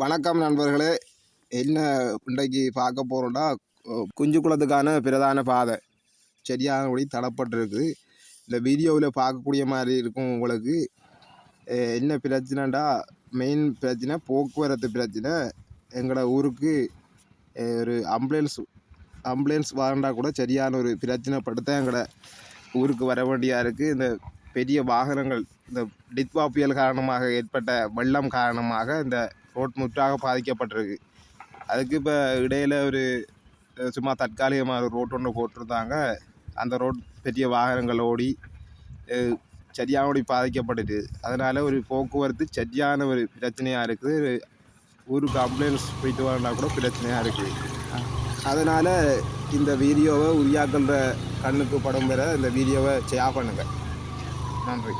வணக்கம் நண்பர்களே. என்ன இன்றைக்கு பார்க்க போகிறோம்னா, குஞ்சு குளத்துக்கான பிரதான பாதை சரியானபடி தடப்பட்டிருக்கு. இந்த வீடியோவில் பார்க்கக்கூடிய மாதிரி இருக்கும். உங்களுக்கு என்ன பிரச்சனைண்டா, மெயின் பிரச்சனை போக்குவரத்து பிரச்சனை. எங்களோட ஊருக்கு ஒரு ஆம்புலன்ஸ் வரண்டா கூட சரியான ஒரு பிரச்சனைப்படுத்த எங்களோட ஊருக்கு வர வேண்டியாக இருக்குது. இந்த பெரிய வாகனங்கள், இந்த டித்வா புயல் காரணமாக ஏற்பட்ட வெள்ளம் காரணமாக இந்த ரோட் முற்றாக பாதிக்கப்பட்டிருக்கு. அதுக்கு இப்போ இடையில் ஒரு சும்மா தற்காலிகமாக ஒரு ரோட் ஒன்று போட்டிருந்தாங்க. அந்த ரோட் பெரிய வாகனங்கள் ஓடி சரியானபடி பாதிக்கப்பட்டுது. அதனால் ஒரு போக்குவரத்து சரியான ஒரு பிரச்சனையாக இருக்குது. ஊருக்கு ஆம்புலன்ஸ் போயிட்டு வரனா கூட பிரச்சனையாக இருக்குது. அதனால் இந்த வீடியோவை உரியாக்கின்ற கண்ணுக்கு படம் பெற இந்த வீடியோவை ஷேர் பண்ணுங்கள். நன்றி.